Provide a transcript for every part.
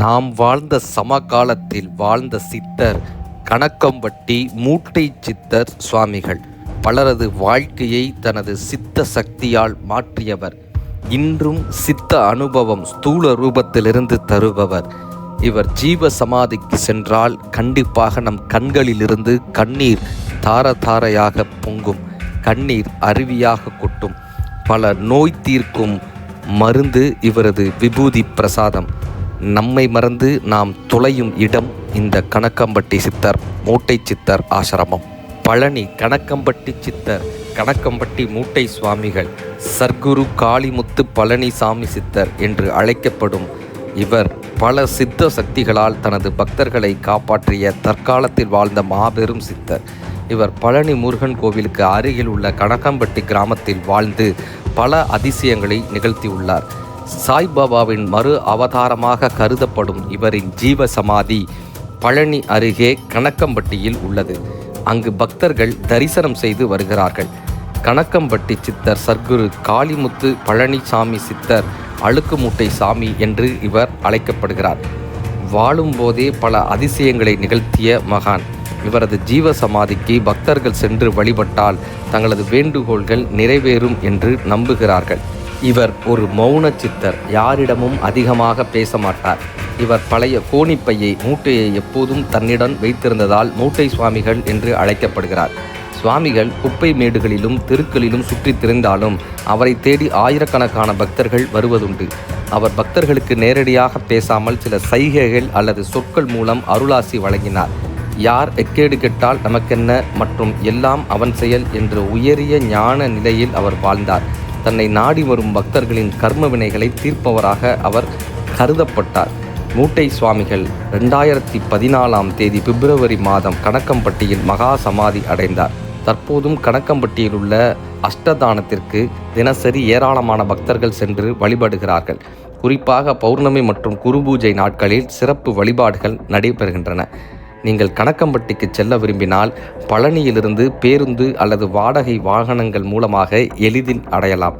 நாம் வாழ்ந்த சமகாலத்தில் வாழ்ந்த சித்தர் கணக்கம்பட்டி மூட்டை சித்தர் சுவாமிகள். பலரது வாழ்க்கையை தனது சித்த சக்தியால் மாற்றியவர். இன்றும் சித்த அனுபவம் ஸ்தூல ரூபத்திலிருந்து தருபவர். இவர் ஜீவ சமாதிக்கு சென்றால் கண்டிப்பாக நம் கண்களிலிருந்து கண்ணீர் தார தாரையாக பொங்கும். கண்ணீர் அருவியாக கொட்டும். பல நோய் தீர்க்கும் மருந்து இவரது விபூதி பிரசாதம். நம்மை மறந்து நாம் தொலையும் இடம் இந்த கணக்கம்பட்டி சித்தர் மூட்டை சித்தர் ஆசிரமம். பழனி கணக்கம்பட்டி சித்தர் கணக்கம்பட்டி மூட்டை சுவாமிகள் சர்க்குரு காளிமுத்து பழனிசாமி சித்தர் என்று அழைக்கப்படும் இவர் பல சித்த சக்திகளால் தனது பக்தர்களை காப்பாற்றிய தற்காலத்தில் வாழ்ந்த மாபெரும் சித்தர். இவர் பழனி முருகன் கோவிலுக்கு அருகில் உள்ள கணக்கம்பட்டி கிராமத்தில் வாழ்ந்து பல அதிசயங்களை நிகழ்த்தியுள்ளார். சாய்பாபாவின் மறு அவதாரமாக கருதப்படும் இவரின் ஜீவ சமாதி பழனி அருகே கணக்கம்பட்டியில் உள்ளது. அங்கு பக்தர்கள் தரிசனம் செய்து வருகிறார்கள். கணக்கம்பட்டி சித்தர் சர்க்குரு காளிமுத்து பழனிசாமி சித்தர் அழுக்கு மூட்டை சாமி என்று இவர் அழைக்கப்படுகிறார். வாழும்போதே பல அதிசயங்களை நிகழ்த்திய மகான். இவரது ஜீவ சமாதிக்கு பக்தர்கள் சென்று வழிபட்டால் தங்களது வேண்டுகோள்கள் நிறைவேறும் என்று நம்புகிறார்கள். இவர் ஒரு மௌன சித்தர். யாரிடமும் அதிகமாக பேச மாட்டார். இவர் பழைய கோணிப்பையை மூட்டையை எப்போதும் தன்னிடம் வைத்திருந்ததால் மூட்டை சுவாமிகள் என்று அழைக்கப்படுகிறார். சுவாமிகள் குப்பை மேடுகளிலும் தெருக்களிலும் சுற்றி திரிந்தாலும் அவரை தேடி ஆயிரக்கணக்கான பக்தர்கள் வருவதுண்டு. அவர் பக்தர்களுக்கு நேரடியாக பேசாமல் சில சைகைகள் அல்லது சொற்கள் மூலம் அருளாசி வழங்கினார். யார் எக்கேடு கெட்டால் நமக்கென்ன மற்றும் எல்லாம் அவன் செயல் என்ற உயரிய ஞான நிலையில் அவர் வாழ்ந்தார். தன்னை நாடி வரும் பக்தர்களின் கர்ம வினைகளை தீர்ப்பவராக அவர் கருதப்பட்டார். மூட்டை சுவாமிகள் 2014 பிப்ரவரி மாதம் கணக்கம்பட்டியில் மகா சமாதி அடைந்தார். தற்போதும் கணக்கம்பட்டியில் உள்ள அஷ்டதானத்திற்கு தினசரி ஏராளமான பக்தர்கள் சென்று வழிபடுகிறார்கள். குறிப்பாக பௌர்ணமி மற்றும் குருபூஜை நாட்களில் சிறப்பு வழிபாடுகள் நடைபெறுகின்றன. நீங்கள் கணக்கம்பட்டிக்கு செல்ல விரும்பினால் பழனியிலிருந்து பேருந்து அல்லது வாடகை வாகனங்கள் மூலமாக எளிதில் அடையலாம்.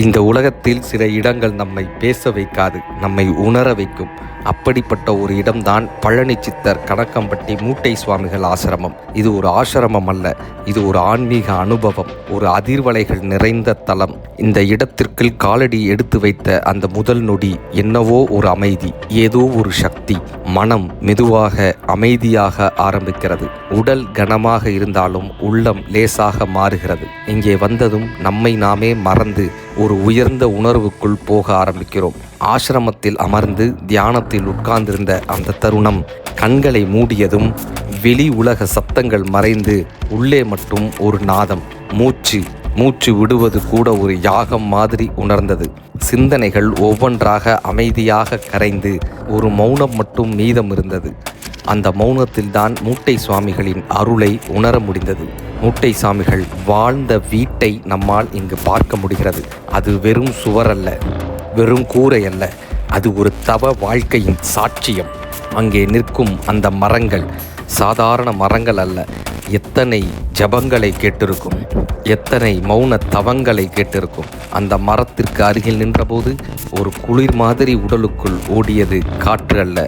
இந்த உலகத்தில் சில இடங்கள் நம்மை பேச வைக்காது, நம்மை உணர வைக்கும். அப்படிப்பட்ட ஒரு இடம்தான் பழனி சித்தர் கணக்கம்பட்டி மூட்டை சுவாமிகள் ஆசிரமம். இது ஒரு ஆசிரமம் அல்ல, இது ஒரு ஆன்மீக அனுபவம், ஒரு அதிர்வலைகள் நிறைந்த தலம். இந்த இடத்திற்குள் காலடி எடுத்து வைத்த அந்த முதல் நொடி என்னவோ ஒரு அமைதி, ஏதோ ஒரு சக்தி. மனம் மெதுவாக அமைதியாக ஆரம்பிக்கிறது. உடல் கனமாக இருந்தாலும் உள்ளம் லேசாக மாறுகிறது. இங்கே வந்ததும் நம்மை நாமே மறந்து ஒரு உயர்ந்த உணர்வுக்குள் போக ஆரம்பிக்கிறோம். ஆசிரமத்தில் அமர்ந்து தியானத்தில் உட்கார்ந்திருந்த அந்த தருணம் கண்களை மூடியதும் வெளி உலக சத்தங்கள் மறைந்து உள்ளே மட்டும் ஒரு நாதம். மூச்சு விடுவது கூட ஒரு யாகம் மாதிரி உணர்ந்தது. சிந்தனைகள் ஒவ்வொன்றாக அமைதியாக கரைந்து ஒரு மௌனம் மட்டும் மீதம் இருந்தது. அந்த மௌனத்தில்தான் மூட்டை சுவாமிகளின் அருளை உணர முடிந்தது. மூட்டை சாமிகள் வாழ்ந்த வீட்டை நம்மால் இங்கு பார்க்க முடிகிறது. அது வெறும் சுவர் அல்ல, வெறும் கூரை அல்ல, அது ஒரு தவ வாழ்க்கையின் சாட்சியம். அங்கே நிற்கும் அந்த மரங்கள் சாதாரண மரங்கள் அல்ல. எத்தனை ஜபங்களை கேட்டிருக்கும், எத்தனை மௌன தவங்களை கேட்டிருக்கும். அந்த மரத்திற்கு அருகில் நின்றபோது ஒரு குளிர் மாதிரி உடலுக்குள் ஓடியது காற்று அல்ல,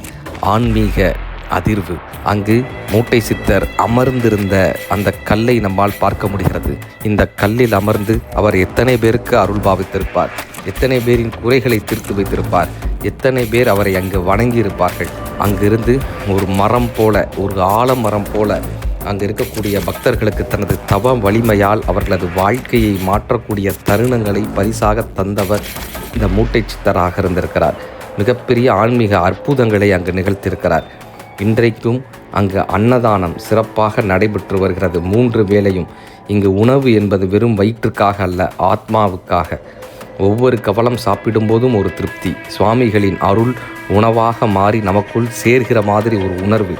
ஆன்மீக அதிர்வு. அங்கு மூட்டை சித்தர் அமர்ந்திருந்த அந்த கல்லை நம்மால் பார்க்க முடிகிறது. இந்த கல்லில் அமர்ந்து அவர் எத்தனை பேருக்கு அருள் பாவித்திருப்பார், எத்தனை பேரின் குறைகளை தீர்த்து வைத்திருப்பார், எத்தனை பேர் அவரை அங்கு வணங்கியிருப்பார்கள். அங்கிருந்து ஒரு மரம் போல, ஒரு ஆலமரம் போல அங்கு இருக்கக்கூடிய பக்தர்களுக்கு தனது தவ வலிமையால் அவர்களது வாழ்க்கையை மாற்றக்கூடிய தருணங்களை பரிசாக தந்தவர் இந்த மூட்டை சித்தராக இருந்திருக்கிறார். மிகப்பெரிய ஆன்மீக அற்புதங்களை அங்கு நிகழ்த்தியிருக்கிறார். இன்றைக்கும் அங்கு அன்னதானம் சிறப்பாக நடைபெற்று வருகிறது. 3 வேளையும். இங்கு உணவு என்பது வெறும் வயிற்றுக்காக அல்ல, ஆத்மாவுக்காக. ஒவ்வொரு கவலம் சாப்பிடும்போதும் ஒரு திருப்தி. சுவாமிகளின் அருள் உணவாக மாறி நமக்குள் சேர்கிற மாதிரி ஒரு உணர்வு.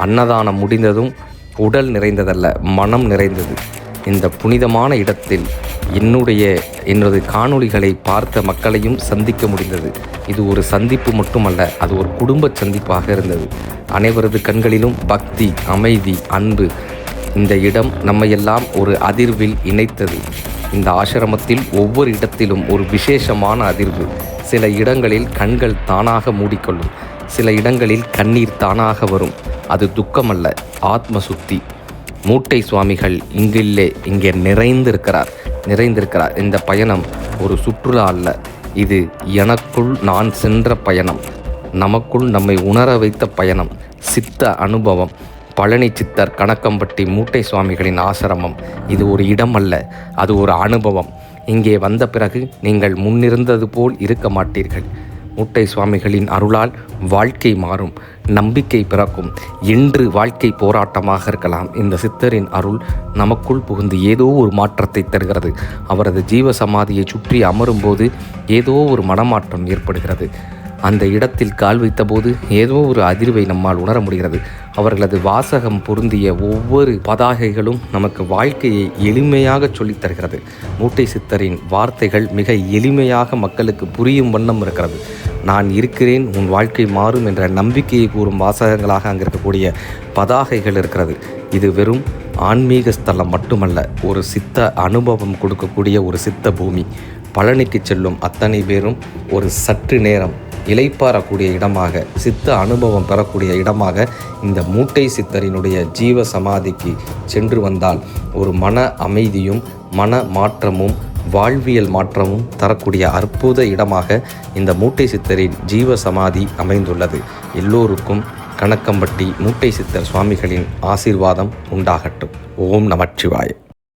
அன்னதானம் முடிந்ததும் உடல் நிறைந்ததல்ல, மனம் நிறைந்தது. இந்த புனிதமான இடத்தில் என்னது காணொளிகளை பார்த்த மக்களையும் சந்திக்க முடிந்தது. இது ஒரு சந்திப்பு மட்டுமல்ல, அது ஒரு குடும்ப சந்திப்பாக இருந்தது. அனைவரது கண்களிலும் பக்தி, அமைதி, அன்பு. இந்த இடம் நம்மையெல்லாம் ஒரு அதிர்வில் இணைத்தது. இந்த ஆசிரமத்தில் ஒவ்வொரு இடத்திலும் ஒரு விசேஷமான அதிர்வு. சில இடங்களில் கண்கள் தானாக மூடிக்கொள்ளும், சில இடங்களில் கண்ணீர் தானாக வரும். அது துக்கமல்ல, ஆத்ம சுத்தி. மூட்டை சுவாமிகள் இங்கே நிறைந்திருக்கிறார். இந்த பயணம் ஒரு சுற்றுலா அல்ல, இது எனக்குள் நான் சென்ற பயணம், நமக்குள் நம்மை உணர வைத்த பயணம், சித்த அனுபவம். பழனி சித்தர் கணக்கம்பட்டி மூட்டை சுவாமிகளின் ஆசிரமம் இது ஒரு இடம் அல்ல, அது ஒரு அனுபவம். இங்கே வந்த பிறகு நீங்கள் முன்னிருந்தது போல் இருக்க மாட்டீர்கள். மூட்டை சுவாமிகளின் அருளால் வாழ்க்கை மாறும், நம்பிக்கை பிறக்கும். இன்று வாழ்க்கை போராட்டமாக இருக்கலாம், இந்த சித்தரின் அருள் நமக்குள் புகுந்து ஏதோ ஒரு மாற்றத்தை தருகிறது. அவரது ஜீவ சமாதியை சுற்றி அமரும்போது ஏதோ ஒரு மனமாற்றம் ஏற்படுகிறது. அந்த இடத்தில் கால் வைத்தபோது ஏதோ ஒரு அதிர்வை நம்மால் உணர முடிகிறது. அவர்களது வாசகம் பொருந்திய ஒவ்வொரு பதாகைகளும் நமக்கு வாழ்க்கையை எளிமையாக சொல்லித் தருகிறது. மூட்டை சித்தரின் வார்த்தைகள் மிக எளிமையாக மக்களுக்கு புரியும் வண்ணம் இருக்கிறது. நான் இருக்கிறேன், உன் வாழ்க்கை மாறும் என்ற நம்பிக்கையை கூறும் வாசகங்களாக அங்கே இருக்கக்கூடிய பதாகைகள் இருக்கிறது. இது வெறும் ஆன்மீக ஸ்தலம் மட்டுமல்ல, ஒரு சித்த அனுபவம் கொடுக்கக்கூடிய ஒரு சித்த பூமி. பழனிக்கு செல்லும் அத்தனை பேரும் ஒரு சற்று நேரம் இளைப்பாறக்கூடிய இடமாக, சித்த அனுபவம் பெறக்கூடிய இடமாக இந்த மூட்டை சித்தரினுடைய ஜீவ சமாதிக்கு சென்று வந்தால் ஒரு மன அமைதியும் மன மாற்றமும் வாழ்வியல் மாற்றமும் தரக்கூடிய அற்புத இடமாக இந்த மூட்டை சித்தரின் ஜீவ சமாதி அமைந்துள்ளது. எல்லோருக்கும் கணக்கம்பட்டி மூட்டை சித்தர் சுவாமிகளின் ஆசீர்வாதம் உண்டாகட்டும். ஓம் நமச்சிவாய.